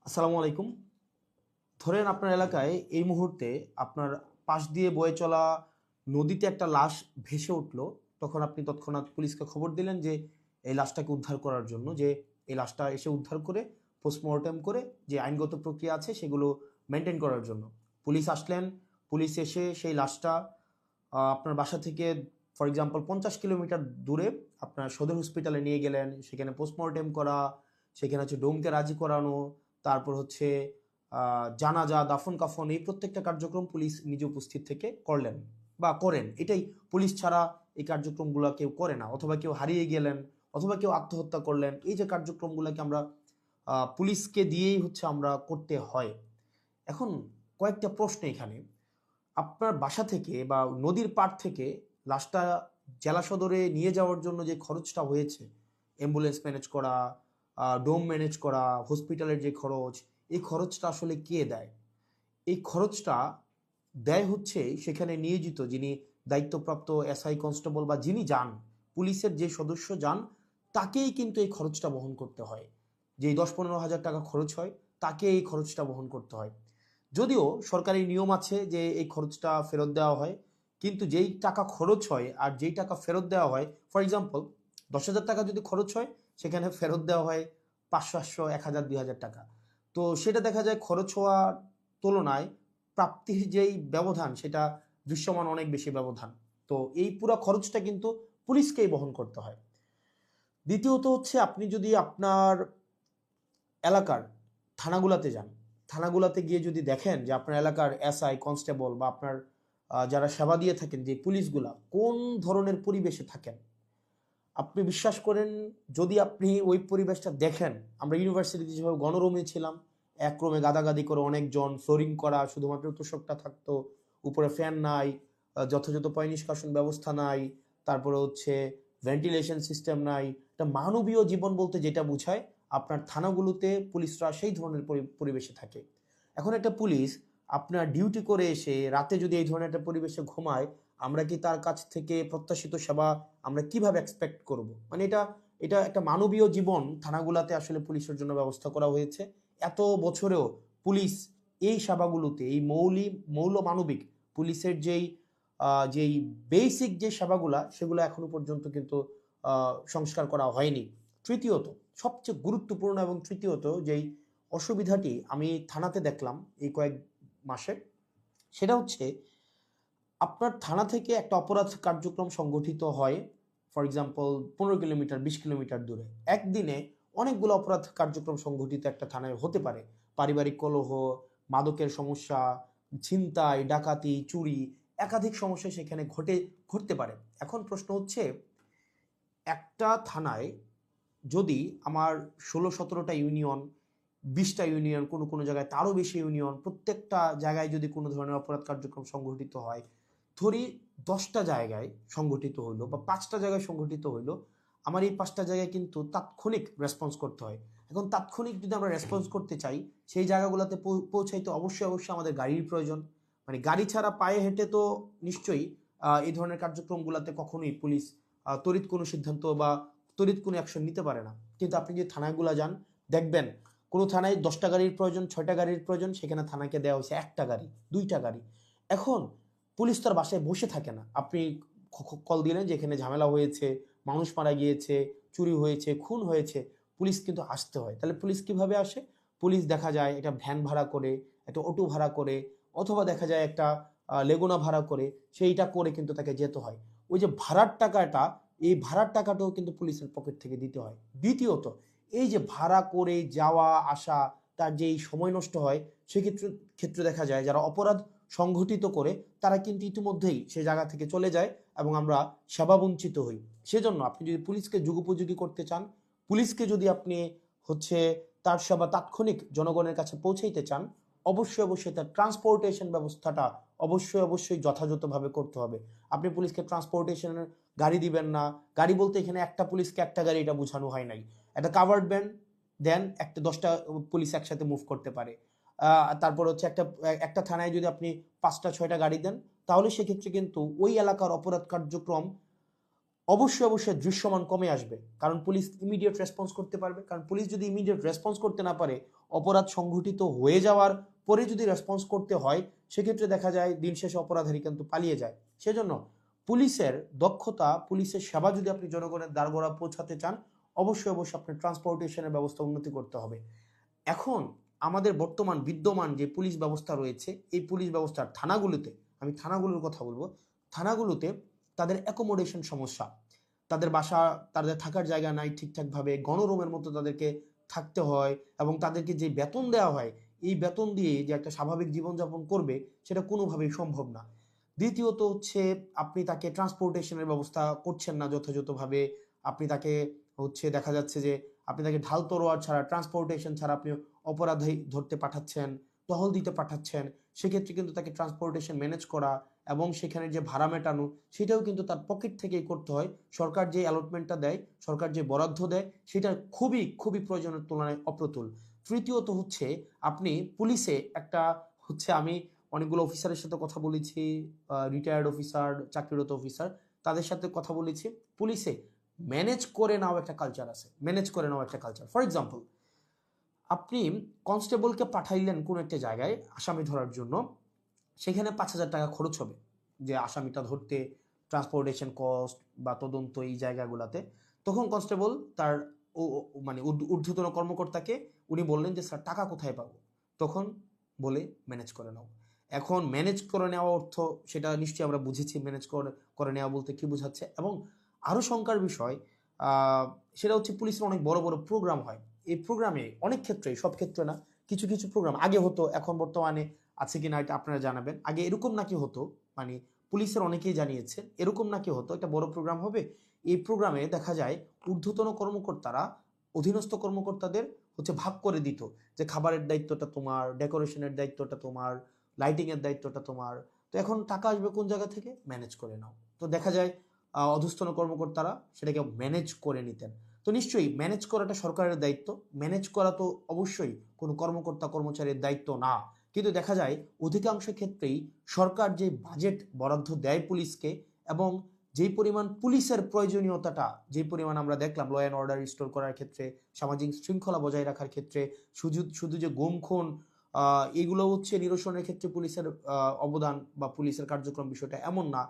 আসসালামু আলাইকুম। ধরেন আপনার এলাকায় এই মুহূর্তে আপনার পাশ দিয়ে বয়ে চলা নদীতে একটা লাশ ভেসে উঠলো। তখন আপনি তৎক্ষণাৎ পুলিশকে খবর দিলেন যে এই লাশটাকে উদ্ধার করার জন্য, যে এই লাশটা এসে উদ্ধার করে পোস্টমর্টেম করে যে আইনগত প্রক্রিয়া আছে সেগুলো মেনটেন করার জন্য। পুলিশ আসলেন, পুলিশ এসে সেই লাশটা আপনার বাসা থেকে ফর এক্সাম্পল 50 কিলোমিটার দূরে আপনার সদর হসপিটালে নিয়ে গেলেন। সেখানে পোস্টমর্টেম করা, সেখানে হচ্ছে ডোমকে রাজি করানো, তারপর হচ্ছে জানাজা, দাফন কাফন, এই প্রত্যেকটা কার্যক্রম পুলিশ নিজে উপস্থিত থেকে করলেন বা করেন। এটাই, পুলিশ ছাড়া এই কার্যক্রমগুলো কেউ করে না। অথবা কেউ হারিয়ে গেলেন, অথবা কেউ আত্মহত্যা করলেন, এই যে কার্যক্রমগুলোকে আমরা পুলিশকে দিয়েই হচ্ছে আমরা করতে হয়। এখন কয়েকটা প্রশ্ন এখানে। আপনার বাসা থেকে বা নদীর পাড় থেকে লাশটা জেলা সদরে নিয়ে যাওয়ার জন্য যে খরচটা হয়েছে, অ্যাম্বুলেন্স ম্যানেজ করা, ডোম ম্যানেজ করা, হসপিটালের যে খরচ, এই খরচটা আসলে কে দেয়? এই খরচটা দেয় হচ্ছে সেখানে নিয়োজিত যিনি দায়িত্বপ্রাপ্ত এসআই, কনস্টেবল বা যিনি যান, পুলিশের যে সদস্য যান, তাকেই কিন্তু এই খরচটা বহন করতে হয়। যেই 10-15 হাজার টাকা খরচ হয়, তাকে এই খরচটা বহন করতে হয়। যদিও সরকারি নিয়ম আছে যে এই খরচটা ফেরত দেওয়া হয়, কিন্তু যেই টাকা খরচ হয় আর যেই টাকা ফেরত দেওয়া হয়, ফর এক্সাম্পল 10,000 টাকা যদি খরচ হয়, সেখানে ফেরত দেওয়া হয় 500, 800, 1,000, 2,000 টাকা। তো সেটা দেখা যায় খরচ হওয়ার তুলনায় প্রাপ্তির যেই ব্যবধান, সেটা দৃশ্যমান অনেক বেশি ব্যবধান। তো এই পুরো খরচটা কিন্তু পুলিশকেই বহন করতে হয়। দ্বিতীয়ত হচ্ছে, আপনি যদি আপনার এলাকার থানাগুলাতে যান, থানাগুলাতে গিয়ে যদি দেখেন যে আপনার এলাকার এসআই, কনস্টেবল বা আপনার যারা সেবা দিয়ে থাকেন যে পুলিশগুলা কোন ধরনের পরিবেশে থাকেন, আপনি বিশ্বাস করেন, যদি আপনি ওই পরিবেশটা দেখেন, আমরা ইউনিভার্সিটিতে যেভাবে গণরুমে ছিলাম, এক রুমে গাদাগাদি করে অনেকজন, ফ্লোরিং করা, শুধুমাত্র তোষকটা থাকতো, উপরে ফ্যান নাই, যথাযথ পয় নিষ্কাশন ব্যবস্থা নাই, তারপরে হচ্ছে ভেন্টিলেশন সিস্টেম নাই, একটা মানবীয় জীবন বলতে যেটা বোঝায়, আপনার থানাগুলোতে পুলিশরা সেই ধরনের পরিবেশে থাকে। এখন একটা পুলিশ আপনার ডিউটি করে এসে রাতে যদি এই ধরনের একটা পরিবেশে ঘুমায়, আমরা কি তার কাছ থেকে প্রত্যাশিত সেবা আমরা কিভাবে এক্সপেক্ট করব? মানে এটা এটা একটা মানবীয় জীবন থানাগুলাতে আসলে পুলিশের জন্য ব্যবস্থা করা হয়েছে। এত বছরেও পুলিশ এই সেবাগুলোতে, এই মৌল মানবিক পুলিশের যেই বেসিক যে সেবাগুলা, সেগুলো এখনো পর্যন্ত কিন্তু সংস্কার করা হয়নি। তৃতীয়ত, সবচেয়ে গুরুত্বপূর্ণ এবং তৃতীয়ত যেই অসুবিধাটি আমি থানাতে দেখলাম এই কয়েক মাসে, সেটা হচ্ছে আপনার থানা থেকে একটা অপরাধ কার্যক্রম সংগঠিত হয়, ফর এক্সাম্পল 15 কিলোমিটার, 20 কিলোমিটার দূরে। একদিনে অনেকগুলো অপরাধ কার্যক্রম সংগঠিত একটা থানায় হতে পারে। পারিবারিক কলহ, মাদকের সমস্যা, ছিনতাই, ডাকাতি, চুরি, একাধিক সমস্যা সেখানে ঘটতে পারে। এখন প্রশ্ন হচ্ছে, একটা থানায় যদি আমার 16-17টা ইউনিয়ন, 20টা ইউনিয়ন, কোনো কোনো জায়গায় তারও বেশি ইউনিয়ন, প্রত্যেকটা জায়গায় যদি কোনো ধরনের অপরাধ কার্যক্রম সংঘটিত হয়, ধরি 10টা জায়গায় সংঘটিত হইলো বা 5টা জায়গায় সংঘটিত হইলো, আমার এই 5টা জায়গায় কিন্তু তাৎক্ষণিক রেসপন্স করতে হয়। এখন তাৎক্ষণিক যদি আমরা রেসপন্স করতে চাই, সেই জায়গাগুলোতে পৌঁছাইতে অবশ্যই অবশ্যই আমাদের গাড়ির প্রয়োজন। মানে গাড়ি ছাড়া পায়ে হেঁটে তো নিশ্চয়ই এই ধরনের কার্যক্রমগুলোতে কখনোই পুলিশ তড়িৎ কোনো সিদ্ধান্ত বা তড়িৎ কোনো অ্যাকশন নিতে পারে না। কিন্তু আপনি যে থানাগুলো যান, দেখবেন কোনো থানায় 10টা গাড়ির প্রয়োজন, 6টা গাড়ির প্রয়োজন, সেখানে থানাকে দেওয়া হয়েছে একটা গাড়ি, 2টা গাড়ি। এখন পুলিশ তার বাসায় বসে থাকে না। আপনি কল দিলেন যে এখানে ঝামেলা হয়েছে, মানুষ মারা গিয়েছে, চুরি হয়েছে, খুন হয়েছে, পুলিশ কিন্তু আসতে হয়। তাহলে পুলিশ কিভাবে আসে? পুলিশ দেখা যায় এটা ভ্যান ভাড়া করে, একটা অটো ভাড়া করে, অথবা দেখা যায় একটা লেগুনা ভাড়া করে, সেইটা করে কিন্তু তাকে যেতে হয়। ওই যে ভাড়ার টাকাটা, এই ভাড়ার টাকাটাও কিন্তু পুলিশের পকেট থেকে দিতে হয়। দ্বিতীয়ত, এই যে ভাড়া করে যাওয়া আসা, তার যে এই সময় নষ্ট হয়, সেক্ষেত্রে ক্ষেত্রে দেখা যায় যারা অপরাধ সংঘটিত করে, তারা কিন্তু ইতিমধ্যেই সে জায়গা থেকে চলে যায় এবং আমরা সেবা বঞ্চিত হই। সেজন্য আপনি যদি পুলিশকে যুগোপযোগী করতে চান, পুলিশকে যদি আপনি হচ্ছে তার সেবা তাৎক্ষণিক জনগণের কাছে পৌঁছাইতে চান, অবশ্যই অবশ্যই তার ট্রান্সপোর্টেশন ব্যবস্থাটা অবশ্যই অবশ্যই যথাযথভাবে করতে হবে। আপনি পুলিশকে ট্রান্সপোর্টেশনের গাড়ি দিবেন না। গাড়ি বলতে এখানে একটা পুলিশকে একটা গাড়ি, এটা বোঝানো হয় নাই। একটা কাভার্ড ভ্যান দেন, একটা 10টা পুলিশ একসাথে মুভ করতে পারে। তারপর হচ্ছে একটা একটা থানায় যদি আপনি 5টা 6টা গাড়ি দেন, তাহলে সেক্ষেত্রে কিন্তু ওই এলাকার অপরাধ কার্যক্রম অবশ্যই অবশ্যই দৃশ্যমান কমে আসবে, কারণ পুলিশ ইমিডিয়েট রেসপন্স করতে পারবে। কারণ পুলিশ যদি ইমিডিয়েট রেসপন্স করতে না পারে, অপরাধ সংঘটিত হয়ে যাওয়ার পরে যদি রেসপন্স করতে হয়, সেক্ষেত্রে দেখা যায় দিন শেষে অপরাধী কিন্তু পালিয়ে যায়। সেজন্য পুলিশের দক্ষতা, পুলিশের সেবা যদি আপনি জনগণের দ্বারগোড়া পৌঁছাতে চান, অবশ্যই অবশ্যই আপনার ট্রান্সপোর্টেশনের ব্যবস্থা উন্নতি করতে হবে। এখন আমাদের বর্তমান বিদ্যমান যে পুলিশ ব্যবস্থা রয়েছে, এই পুলিশ ব্যবস্থার থানাগুলোতে, আমি থানাগুলোর কথা বলবো, থানাগুলোতে তাদের অ্যাকোমোডেশন সমস্যা, তাদের বাসা, তাদের থাকার জায়গা নাই ঠিকঠাকভাবে, গণরুমের মতো তাদেরকে থাকতে হয়, এবং তাদেরকে যে বেতন দেওয়া হয়, এই বেতন দিয়ে যে একটা স্বাভাবিক জীবনযাপন করবে, সেটা কোনোভাবেই সম্ভব না। দ্বিতীয়ত হচ্ছে, আপনি তাকে ট্রান্সপোর্টেশনের ব্যবস্থা করছেন না যথাযথভাবে। আপনি তাকে হচ্ছে দেখা যাচ্ছে যে আপনি তাকে ঢাল তরোয়ার ছাড়া, ট্রান্সপোর্টেশন ছাড়া আপনি অপরাধী ধরতে পাঠাচ্ছেন, টহল দিতে পাঠাচ্ছেন। সেক্ষেত্রে কিন্তু তাকে ট্রান্সপোর্টেশন ম্যানেজ করা এবং সেখানে যে ভাড়া মেটানো, সেটাও কিন্তু তার পকেট থেকেই করতে হয়। সরকার যে অ্যালটমেন্টটা দেয়, সরকার যে বরাদ্দ দেয়, সেটা খুবই খুবই প্রয়োজনের তুলনায় অপ্রতুল। তৃতীয়ত হচ্ছে, আপনি পুলিশে একটা হচ্ছে, আমি অনেকগুলো অফিসারের সাথে কথা বলেছি, রিটায়ার্ড অফিসার, চাকরিরত অফিসার, তাদের সাথে কথা বলেছি। পুলিশে ম্যানেজ করে নাও একটা কালচার আছে, ম্যানেজ করে নাও একটা কালচার। ফর এক্সাম্পল, আপনি কনস্টেবলকে পাঠাইলেন কোনো একটা জায়গায় আসামি ধরার জন্য, সেখানে 5,000 টাকা খরচ হবে যে আসামিটা ধরতে, ট্রান্সপোর্টেশন কস্ট বা তদন্ত এই জায়গাগুলোতে। তখন কনস্টেবল তার মানে ঊর্ধ্বতন কর্মকর্তাকে উনি বললেন যে স্যার টাকা কোথায় পাবো? তখন বলে ম্যানেজ করে নাও। এখন ম্যানেজ করে নেওয়া অর্থ, সেটা নিশ্চয়ই আমরা বুঝেছি ম্যানেজ করে নেওয়া বলতে কি বোঝাচ্ছে। এবং আরও শঙ্কার বিষয়, সেটা হচ্ছে পুলিশের অনেক বড় বড় প্রোগ্রাম হয়। এই প্রোগ্রামে অনেক ক্ষেত্রে, সব ক্ষেত্রে না, কিছু কিছু প্রোগ্রাম আগে হতো, এখন বর্তমানে আছে কিনা এটা আপনারা জানাবেন। আগে এরকম নাকি হতো, মানে পুলিশের অনেকেই জানিয়েছে এরকম নাকি হতো, একটা বড় প্রোগ্রাম হবে, এই প্রোগ্রামে দেখা যায় ঊর্ধ্বতন কর্মকর্তারা অধীনস্থ কর্মকর্তাদের হচ্ছে ভাগ করে দিত, যে খাবারের দায়িত্বটা তোমার, ডেকোরেশনের দায়িত্বটা তোমার, লাইটিং এর দায়িত্বটা তোমার। তো এখন টাকা আসবে কোন জায়গা থেকে? ম্যানেজ করে নাও। তো দেখা যায় অধস্তন কর্মকর্তারা সেটাকে ম্যানেজ করে নিতেন। তো নিশ্চয়ই ম্যানেজ করাটা সরকারের দায়িত্ব, ম্যানেজ করা তো অবশ্যই কোনো কর্মকর্তা কর্মচারীর দায়িত্ব না। কিন্তু দেখা যায় অধিকাংশ ক্ষেত্রেই সরকার যে বাজেট বরাদ্দ দেয় পুলিশকে, এবং যেই পরিমাণ পুলিশের প্রয়োজনীয়তাটা, যে পরিমাণ আমরা দেখলাম ল অ্যান্ড অর্ডার রিস্টোর করার ক্ষেত্রে, সামাজিক শৃঙ্খলা বজায় রাখার ক্ষেত্রে, শুধু শুধু যে গুম খুন, এগুলো হচ্ছে নিরসনের ক্ষেত্রে পুলিশের অবদান বা পুলিশের কার্যক্রম, বিষয়টা এমন না।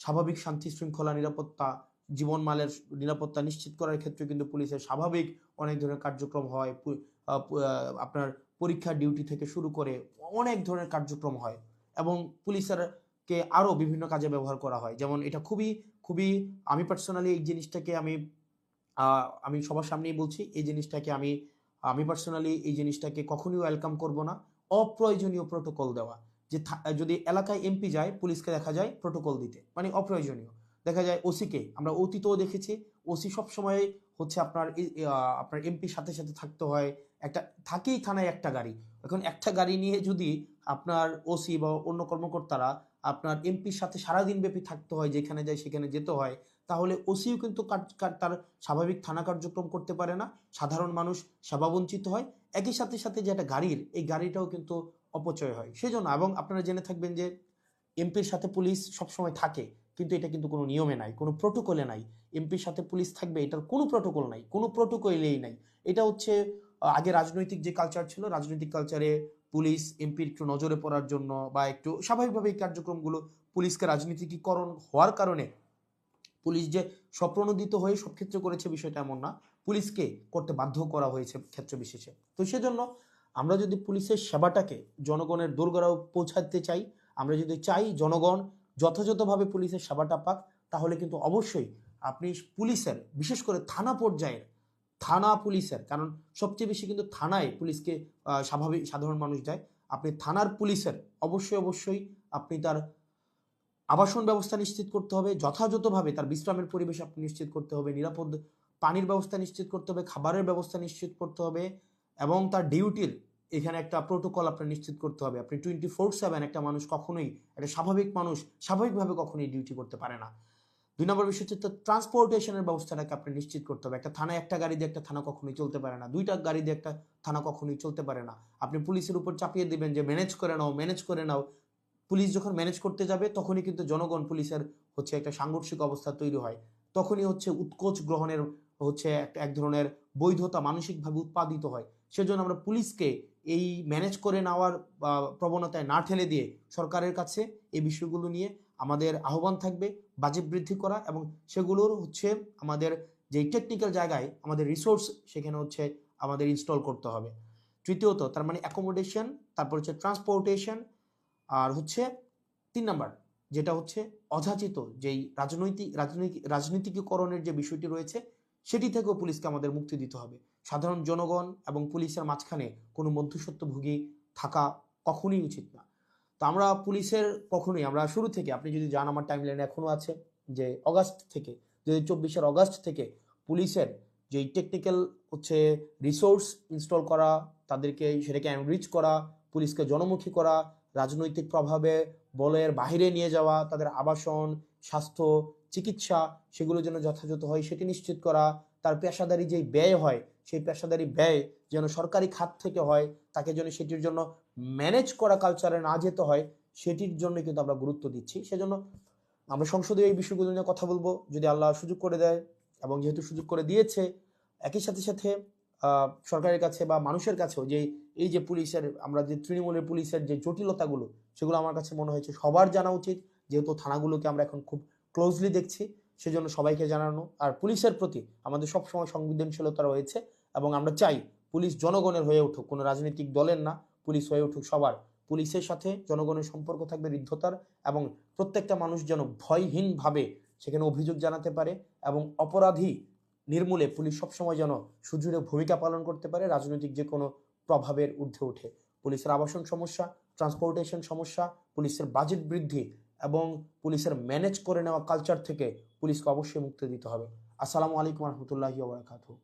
স্বাভাবিক শান্তি শৃঙ্খলা, নিরাপত্তা, জীবনমালের নিরাপত্তা নিশ্চিত করার ক্ষেত্রে কিন্তু পুলিশের স্বাভাবিক অনেক ধরনের কার্যক্রম হয়। আপনার পরীক্ষা ডিউটি থেকে শুরু করে অনেক ধরনের কার্যক্রম হয়, এবং পুলিশের কে আরো বিভিন্ন কাজে ব্যবহার করা হয়। যেমন এটা খুবই খুবই, আমি পার্সোনালি এই জিনিসটাকে আমি সবার সামনেই বলছি, এই জিনিসটাকে আমি আমি পার্সোনালি এই জিনিসটাকে কখনোই ওয়েলকাম করব না। অপ্রয়োজনীয় প্রোটোকল দেওয়া, যে যদি এলাকায় এমপি যায়, পুলিশকে দেখা যায় প্রোটোকল দিতে, মানে অপ্রয়োজনীয়। দেখা যায় ওসিকে আমরা অতীতও দেখেছি, ওসি সবসময় হচ্ছে আপনার এমপির সাথে সাথে থাকতে হয়। একটা থাকেই থানায় একটা গাড়ি। এখন একটা গাড়ি নিয়ে যদি আপনার ওসি বা অন্য কর্মকর্তারা আপনার এমপির সাথে সারাদিন ব্যাপী থাকতে হয়, যেখানে যায় সেখানে যেতে হয়, তাহলে ওসিও কিন্তু তার স্বাভাবিক থানা কার্যক্রম করতে পারে না, সাধারণ মানুষ সেবা বঞ্চিত হয়। একই সাথে সাথে যে একটা গাড়ির, এই গাড়িটাও কিন্তু অপচয় হয়। সেজন্য, এবং আপনারা জেনে থাকবেন যে এমপির সাথে পুলিশ সবসময় থাকে, কিন্তু এটা কিন্তু কোনো নিয়মে নাই, কোনো প্রোটোকলে নাই। এমপির সাথে পুলিশ থাকবে, এটার কোনো প্রোটোকল নাই, কোনো প্রোটোকলেই নাই। এটা হচ্ছে আগে রাজনৈতিক যে কালচার ছিল, রাজনৈতিক কালচারে পুলিশ এমপির একটু নজরে পড়ার জন্য, বা একটু স্বাভাবিকভাবে এই কার্যক্রমগুলো, পুলিশকে রাজনীতিকীকরণ হওয়ার কারণে পুলিশ যে স্বপ্রণোদিত হয়ে সব ক্ষেত্রে করেছে, বিষয়টা এমন না, পুলিশকে করতে বাধ্য করা হয়েছে ক্ষেত্র বিশেষে। তো সেজন্য আমরা যদি পুলিশের সেবাটাকে জনগণের দোরগোড়ায় পৌঁছাতে চাই, আমরা যদি চাই জনগণ যথাযথভাবে পুলিশের সেবাটা পাক, তাহলে কিন্তু অবশ্যই আপনি পুলিশের, বিশেষ করে থানা পর্যায়ের, থানা পুলিশের, কারণ সবচেয়ে বেশি কিন্তু থানায় পুলিশকে স্বাভাবিক সাধারণ মানুষ যায়। আপনি থানার পুলিশের অবশ্যই অবশ্যই আপনি তার আবাসন ব্যবস্থা নিশ্চিত করতে হবে, যথাযথভাবে তার বিশ্রামের পরিবেশ আপনি নিশ্চিত করতে হবে, নিরাপদ পানির ব্যবস্থা নিশ্চিত করতে হবে, খাবারের ব্যবস্থা নিশ্চিত করতে হবে, এবং তার ডিউটির এখানে একটা প্রোটোকল আপনার নিশ্চিত করতে হবে। আপনি 24/7 একটা মানুষ কখনোই, একটা স্বাভাবিক মানুষ স্বাভাবিকভাবে কখনোই ডিউটি করতে পারে না। 2 নম্বর বিষয় হচ্ছে ট্রান্সপোর্টেশনের ব্যবস্থাটাকে আপনি নিশ্চিত করতে হবে। একটা থানায় একটা গাড়ি দিয়ে একটা থানা কখনোই চলতে পারে না, দুইটা গাড়ি দিয়ে একটা থানা কখনোই চলতে পারে না। আপনি পুলিশের উপর চাপিয়ে দিবেন যে ম্যানেজ করে নাও, ম্যানেজ করে নাও। পুলিশ যখন ম্যানেজ করতে যাবে, তখনই কিন্তু জনগণ পুলিশের হচ্ছে একটা সাংঘর্ষিক অবস্থা তৈরি হয়। তখনই হচ্ছে উৎকোচ গ্রহণের হচ্ছে এক ধরনের বৈধতা মানসিকভাবে উৎপাদিত হয়। সেজন্য আমরা পুলিশকে এই ম্যানেজ করে নেওয়ার প্রবণতায় না ঠেলে দিয়ে সরকারের কাছে এই বিষয়গুলো নিয়ে আমাদের আহ্বান থাকবে বাজেট বৃদ্ধি করা, এবং সেগুলোর হচ্ছে আমাদের যেই টেকনিক্যাল জায়গায় আমাদের রিসোর্স সেখানে হচ্ছে আমাদের ইনস্টল করতে হবে। তৃতীয়ত তার মানে অ্যাকোমোডেশন, তারপর হচ্ছে ট্রান্সপোর্টেশন, আর হচ্ছে 3 নাম্বার যেটা হচ্ছে অযাচিত যেই রাজনীতিকীকরণের যে বিষয়টি রয়েছে সেটি থেকেও পুলিশকে আমাদের মুক্তি দিতে হবে। সাধারণ জনগণ এবং পুলিশের মাঝখানে কোনো মধ্যস্বত্বভোগী থাকা কখনোই উচিত না। তো আমরা পুলিশের কখনোই, আমরা শুরু থেকে আপনি যদি যান আমার টাইমলাইনে এখনো আছে যে অগাস্ট থেকে 2024-এর অগাস্ট থেকে পুলিশের যেই টেকনিক্যাল হচ্ছে রিসোর্স ইনস্টল করা, তাদেরকে সেটাকে এনরিচ করা, পুলিশকে জনমুখী করা, রাজনৈতিক প্রভাবে বলের বাহিরে নিয়ে যাওয়া, তাদের আবাসন, স্বাস্থ্য, চিকিৎসা সেগুলো যেন যথাযথ হয় সেটি নিশ্চিত করা, তার পেশাদারি যেই ব্যয় হয় সেই পেশাদারি ব্যয় যেন সরকারি খাত থেকে হয়, তাকে যেন সেটির জন্য ম্যানেজ করা কালচারে না যেতে হয়, সেটির জন্য কিন্তু আমরা গুরুত্ব দিচ্ছি। সেজন্য আমরা সংসদে এই বিষয়গুলো নিয়ে কথা বলবো যদি আল্লাহ সুযোগ করে দেয়, এবং যেহেতু সুযোগ করে দিয়েছে একই সাথে সাথে সরকারের কাছে বা মানুষের কাছেও যে এই যে পুলিশের, আমরা যে তৃণমূলের পুলিশের যে জটিলতাগুলো সেগুলো আমার কাছে মনে হয়েছে সবার জানা উচিত, যেহেতু থানাগুলোকে আমরা এখন খুব ক্লোজলি দেখছি, সেজন্য সবাইকে জানানো। আর পুলিশের প্রতি আমাদের সবসময় সংবেদনশীলতা রয়েছে, এবং আমরা চাই পুলিশ জনগণের হয়ে উঠুক, কোনো রাজনৈতিক দলের না, পুলিশ হয়ে উঠুক সবার। পুলিশের সাথে জনগণের সম্পর্ক থাকবে হৃদ্যতার, এবং প্রত্যেকটা মানুষ যেন ভয়হীনভাবে সেখানে অভিযোগ জানাতে পারে, এবং অপরাধী নির্মূলে পুলিশ সবসময় যেন সুদৃঢ় ভূমিকা পালন করতে পারে রাজনৈতিক যে কোনো প্রভাবের ঊর্ধ্বে উঠে। পুলিশের আবাসন সমস্যা, ট্রান্সপোর্টেশন সমস্যা, পুলিশের বাজেট বৃদ্ধি এবং পুলিশের ম্যানেজ করে নেওয়া কালচার থেকে পুলিশকে অবশ্যই মুক্তি দিতে হবে। আসসালামু আলাইকুম রহমতুল্লাহি ওয়া বারাকাতুহু।